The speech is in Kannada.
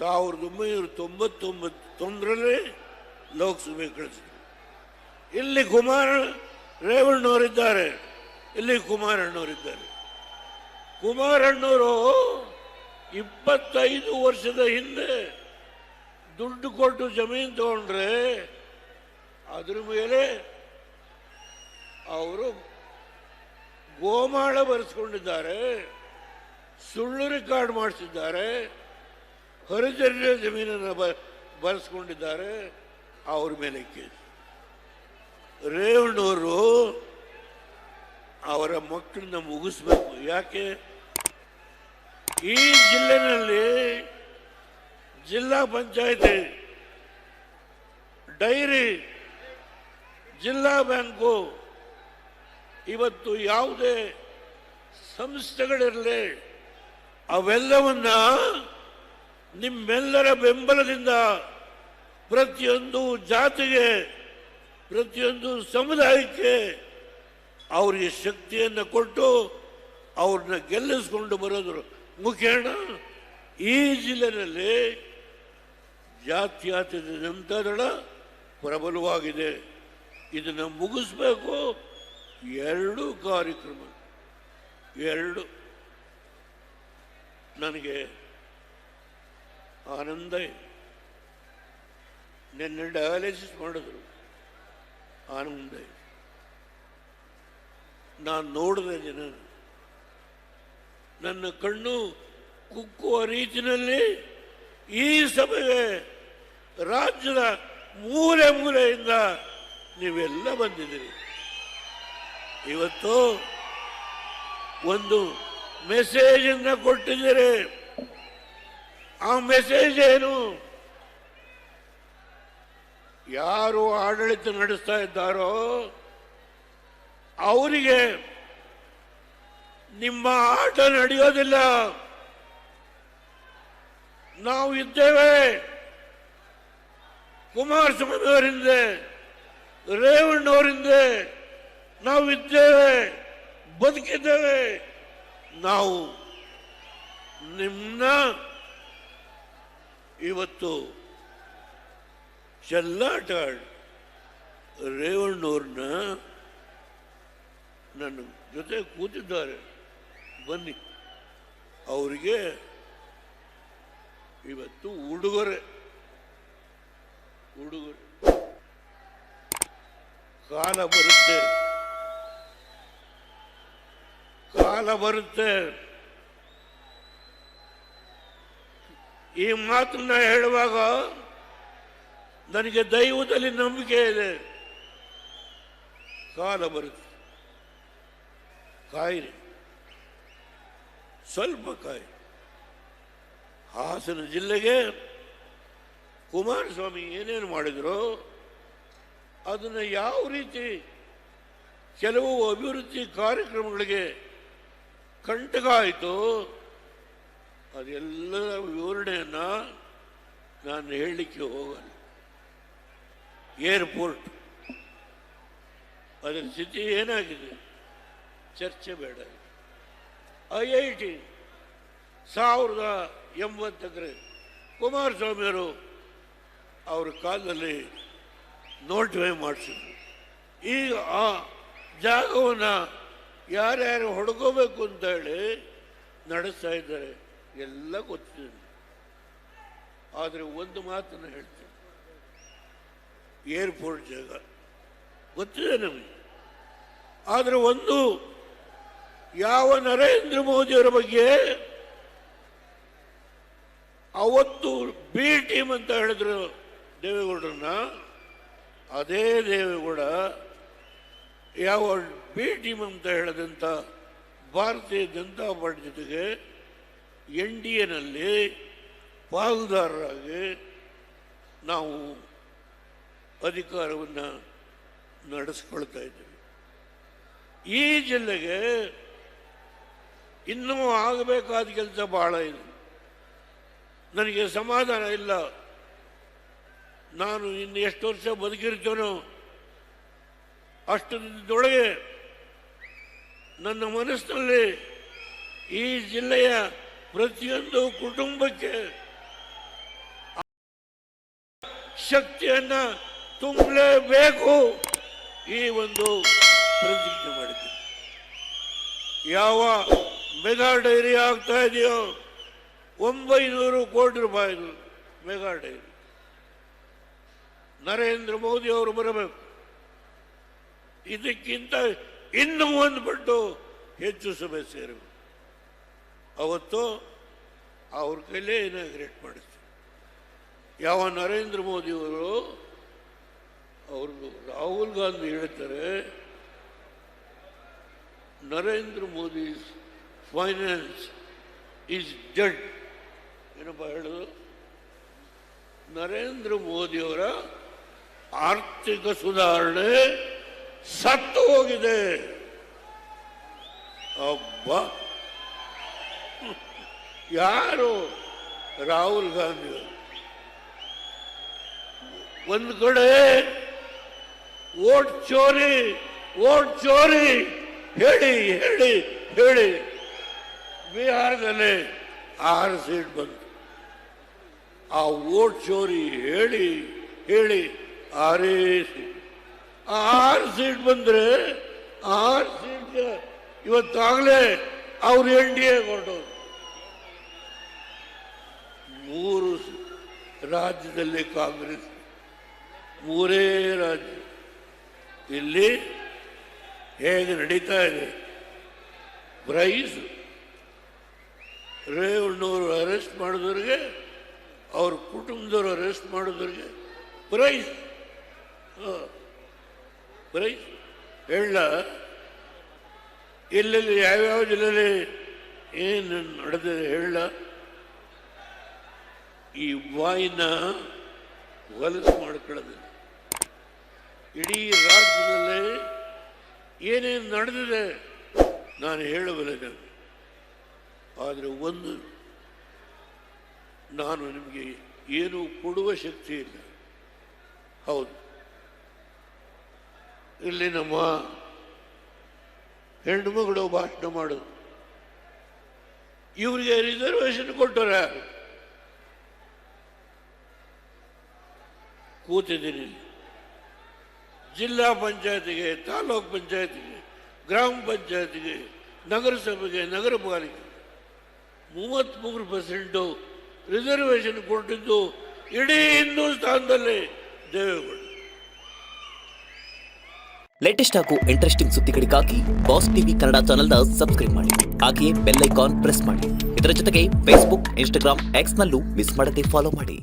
1999 ಲೋಕಸಭೆ ಕಳಿಸಿದ್ರು. ಇಲ್ಲಿ ರೇವಣ್ಣವರಿದ್ದಾರೆ, ಇಲ್ಲಿ ಕುಮಾರಣ್ಣವರಿದ್ದಾರೆ. ಕುಮಾರಣ್ಣವರು 25 ವರ್ಷದ ಹಿಂದೆ ದುಡ್ಡು ಕೊಟ್ಟು ಜಮೀನು ತಗೊಂಡ್ರೆ ಅದ್ರ ಮೇಲೆ ಅವರು ಗೋಮಾಳ ಬರೆಸ್ಕೊಂಡಿದ್ದಾರೆ, ಸುಳ್ಳು ರೆಕಾರ್ಡ್ ಮಾಡಿಸಿದ್ದಾರೆ, ಹರಿಜನ ಜಮೀನನ್ನು ಬರೆಸ್ಕೊಂಡಿದ್ದಾರೆ. ಅವ್ರ ಮೇಲೆ ಕೇಸ್. ರೇವಣ್ಣವರು ಅವರ ಮಕ್ಕಳನ್ನ ಮುಗಿಸ್ಬೇಕು. ಯಾಕೆ ಈ ಜಿಲ್ಲೆನಲ್ಲಿ ಜಿಲ್ಲಾ ಪಂಚಾಯತಿ, ಡೈರಿ, ಜಿಲ್ಲಾ ಬ್ಯಾಂಕು, ಇವತ್ತು ಯಾವುದೇ ಸಂಸ್ಥೆಗಳಿರಲಿ ಅವೆಲ್ಲವನ್ನ ನಿಮ್ಮೆಲ್ಲರ ಬೆಂಬಲದಿಂದ ಪ್ರತಿಯೊಂದು ಜಾತಿಗೆ, ಪ್ರತಿಯೊಂದು ಸಮುದಾಯಕ್ಕೆ ಅವರಿಗೆ ಶಕ್ತಿಯನ್ನು ಕೊಟ್ಟು ಅವ್ರನ್ನ ಗೆಲ್ಲಿಸ್ಕೊಂಡು ಬರೋದ್ರ ಮುಖೇನ ಈ ಜಿಲ್ಲೆಯಲ್ಲಿ ಜಾತ್ಯತೀತ ಜನತಾದಳ ಪ್ರಬಲವಾಗಿದೆ. ಇದನ್ನು ಮುಗಿಸ್ಬೇಕು. 2 ಕಾರ್ಯಕ್ರಮ, 2 ನನಗೆ ಆನಂದ. ನಿನ್ನೆ ಡಯಾಲಿಸಿಸ್ ಮಾಡಿದ್ರು, ಆನಂದ. ನಾನು ನೋಡಿದೆ ಜನ, ನನ್ನ ಕಣ್ಣು ಕುಕ್ಕುವ ರೀತಿಯಲ್ಲಿ ಈ ಸಭೆಗೆ ರಾಜ್ಯದ ಮೂಲೆ ಮೂಲೆಯಿಂದ ನೀವೆಲ್ಲ ಬಂದಿದ್ದೀರಿ. ಇವತ್ತು ಒಂದು ಮೆಸೇಜನ್ನು ಕೊಟ್ಟಿದ್ದೀರಿ. ಆ ಮೆಸೇಜ್ ಏನು? ಯಾರು ಆಡಳಿತ ನಡೆಸ್ತಾ ಇದ್ದಾರೋ ಅವರಿಗೆ ನಿಮ್ಮ ಆಟ ನಡೆಯೋದಿಲ್ಲ. ನಾವು ಇದ್ದೇವೆ, ಕುಮಾರಸ್ವಾಮಿ ಅವರಿಂದ, ರೇವಣ್ಣವರಿಂದ ನಾವು ಇದ್ದೇವೆ, ಬದುಕಿದ್ದೇವೆ. ನಾವು ನಿಮ್ಮನ್ನ ಇವತ್ತು ಚೆಲ್ಲಾಟ ರೇವಣ್ಣವ್ರನ್ನ ನನ್ನ ಜೊತೆ ಕೂತಿದ್ದಾರೆ, ಬನ್ನಿ. ಅವರಿಗೆ ಇವತ್ತು ಉಡುಗೊರೆ ಕಾಲ ಬರುತ್ತೆ. ಈ ಮಾತನ್ನ ಹೇಳುವಾಗ ನನಗೆ ದೈವದಲ್ಲಿ ನಂಬಿಕೆ ಇದೆ. ಕಾಲ ಬರುತ್ತೆ, ಕಾಯಿರಿ, ಸ್ವಲ್ಪ ಕಾಯಿ. ಹಾಸನ ಜಿಲ್ಲೆಗೆ ಕುಮಾರಸ್ವಾಮಿ ಏನೇನು ಮಾಡಿದ್ರು, ಅದನ್ನು ಯಾವ ರೀತಿ ಕೆಲವು ಅಭಿವೃದ್ಧಿ ಕಾರ್ಯಕ್ರಮಗಳಿಗೆ ಕಂಟಕ ಆಯಿತು, ಅದೆಲ್ಲರ ವಿವರಣೆಯನ್ನು ನಾನು ಹೇಳಲಿಕ್ಕೆ ಹೋಗಲ್ಲ. ಏರ್ಪೋರ್ಟ್ ಅದರ ಸ್ಥಿತಿ ಏನಾಗಿದೆ ಚರ್ಚೆ ಬೇಡ. IIT 1080 ಎಕರೆ ಕುಮಾರಸ್ವಾಮಿಯವರು ಅವ್ರ ಕಾಲದಲ್ಲಿ ನೋಟಿಫೈ ಮಾಡಿಸಿದ್ರು. ಈಗ ಆ ಜಾಗವನ್ನು ಯಾರ್ಯಾರು ಹೊಡ್ಕೋಬೇಕು ಅಂತ ಹೇಳಿ ನಡೆಸ್ತಾ ಇದ್ದಾರೆ, ಎಲ್ಲ ಗೊತ್ತಿದೆ. ಆದರೆ ಒಂದು ಮಾತನ್ನು ಹೇಳ್ತೀನಿ, ಏರ್ಪೋರ್ಟ್ ಜಾಗ ಗೊತ್ತಿದೆ ನಮಗೆ. ಆದರೆ ಒಂದು, ಯಾವ ನರೇಂದ್ರ ಮೋದಿಯವರ ಬಗ್ಗೆ ಅವತ್ತು ಬಿ ಟೀಮ್ ಅಂತ ಹೇಳಿದ್ರು ದೇವೇಗೌಡರನ್ನ, ಅದೇ ದೇವೇಗೌಡ ಯಾವ ಬಿ ಟೀಮ್ ಅಂತ ಹೇಳದಂಥ ಭಾರತೀಯ ಜನತಾ ಪಾರ್ಟಿ ಜೊತೆಗೆ NDAನಲ್ಲಿ ಪಾಲುದಾರರಾಗಿ ನಾವು ಅಧಿಕಾರವನ್ನು ನಡೆಸ್ಕೊಳ್ತಾ ಇದ್ದೀವಿ. ಈ ಜಿಲ್ಲೆಗೆ ಇನ್ನೂ ಆಗಬೇಕಾದ ಕೆಲಸ ಬಹಳ ಇದೆ. ನನಗೆ ಸಮಾಧಾನ ಇಲ್ಲ. ನಾನು ಇನ್ನು ಎಷ್ಟು ವರ್ಷ ಬದುಕಿರ್ತೇನೋ ಅಷ್ಟು ದಿನದೊಳಗೆ ನನ್ನ ಮನಸ್ಸಿನಲ್ಲಿ ಈ ಜಿಲ್ಲೆಯ ಪ್ರತಿಯೊಂದು ಕುಟುಂಬಕ್ಕೆ ಶಕ್ತಿಯನ್ನು ತುಂಬಲೇಬೇಕು. ಈ ಒಂದು ಪ್ರತಿಜ್ಞೆ ಮಾಡಿದ್ದೀನಿ. ಯಾವ ಮೆಗಾ ಡೈರಿ ಆಗ್ತಾ ಇದೆಯೋ 900 ಕೋಟಿ ರೂಪಾಯಿ ಮೆಗಾ ಡೈರಿ, ನರೇಂದ್ರ ಮೋದಿ ಅವರು ಬರಬೇಕು. ಇದಕ್ಕಿಂತ ಇನ್ನೂ ಒಂದು ಪಟ್ಟು ಹೆಚ್ಚು ಸಭೆ ಸೇರಬೇಕು. ಅವತ್ತು ಅವ್ರ ಕೈಲೇ ಇನಾಗ್ರೇಟ್ ಮಾಡಿಸ್ತಾರೆ. ಯಾವ ನರೇಂದ್ರ ಮೋದಿಯವರು ಅವ್ರದ್ದು ರಾಹುಲ್ ಗಾಂಧಿ ಹೇಳ್ತಾರೆ, Narendra Modi finance is dead. ಏನಪ್ಪ ಹೇಳೋದು? ನರೇಂದ್ರ ಮೋದಿಯವರ ಆರ್ಥಿಕ ಸುಧಾರಣೆ ಸತ್ತು ಹೋಗಿದೆ. ಅಬ್ಬ, ಯಾರು? ರಾಹುಲ್ ಗಾಂಧಿ. ಒಂದು ಕಡೆ ವೋಟ್ ಚೋರಿ ಹೇಳಿ ಹೇಳಿ ಹೇಳಿ ಬಿಹಾರದಲ್ಲಿ 6 ಸೀಟ್ ಬಂತು. ಆ ವೋಟ್ ಚೋರಿ ಹೇಳಿ ಹೇಳಿ 6 ಸೀಟ್. 6 ಸೀಟ್ ಬಂದರೆ 6 ಸೀಟ್ಗೆ ಇವತ್ತಾಗಲೇ ಅವ್ರು NDA ಹೊರಟೋರು. 3 ರಾಜ್ಯದಲ್ಲಿ ಕಾಂಗ್ರೆಸ್, 3 ರಾಜ್ಯ. ಇಲ್ಲಿ ಹೇಗೆ ನಡೀತಾ ಇದೆ? ಪ್ರೈಸ್ ರೇವಣ್ಣವರು ಅರೆಸ್ಟ್ ಮಾಡಿದವ್ರಿಗೆ, ಅವ್ರ ಕುಟುಂಬದವರು ಅರೆಸ್ಟ್ ಮಾಡಿದವ್ರಿಗೆ ಪ್ರೈಸ್ ಹೇಳ. ಎಲ್ಲೆಲ್ಲಿ ಯಾವ್ಯಾವ ಜಿಲ್ಲೆಯಲ್ಲಿ ಏನು ನಡೆದಿದೆ ಹೇಳ. ಈ ವಾಯಿನ ಹೊಲಸು ಮಾಡ್ಕೊಳ್ಳೋದಿಲ್ಲ. ಇಡೀ ರಾಜ್ಯದಲ್ಲಿ ಏನೇನು ನಡೆದಿದೆ ನಾನು ಹೇಳಬಲ್ಲೆ. ಆದರೆ ಒಂದು, ನಾನು ನಿಮಗೆ ಏನು ಕೊಡುವ ಶಕ್ತಿ ಇಲ್ಲ. ಹೌದು, ಇಲ್ಲಿ ನಮ್ಮ ಹೆಣ್ಣು ಮಗಳು ಭಾಷಣ ಮಾಡೋದು, ಇವರಿಗೆ ರಿಸರ್ವೇಶನ್ ಕೊಟ್ಟರೆ ಯಾರು? ಕೂತಿದ್ದೀನಿ. ಜಿಲ್ಲಾ ಪಂಚಾಯತಿಗೆ, ತಾಲೂಕ್ ಪಂಚಾಯತಿಗೆ, ಗ್ರಾಮ ಪಂಚಾಯತಿಗೆ, ನಗರಸಭೆಗೆ, ನಗರ ಪಾಲಿಕೆ 33% ರಿಸರ್ವೇಶನ್ ಕೊಟ್ಟಿದ್ದು ಇಡೀ ಹಿಂದೂಸ್ತಾನದಲ್ಲಿ ದೇವೇಗೌಡ. ಲೇಟೆಸ್ಟ್ ಹಾಗೂ ಇಂಟ್ರೆಸ್ಟಿಂಗ್ ಸುದ್ದಿಗಳಿಗಾಗಿ ಬಾಸ್ ಟಿವಿ ಕನ್ನಡ ಚಾನೆಲ್ನ ಸಬ್ಸ್ಕ್ರೈಬ್ ಮಾಡಿ. ಹಾಗೆಯೇ ಬೆಲ್ ಐಕಾನ್ ಪ್ರೆಸ್ ಮಾಡಿ. ಇದರ ಜೊತೆಗೆ ಫೇಸ್ಬುಕ್, ಇನ್ಸ್ಟಾಗ್ರಾಮ್, ಎಕ್ಸ್ನಲ್ಲೂ ಮಿಸ್ ಮಾಡದೆ ಫಾಲೋ ಮಾಡಿ.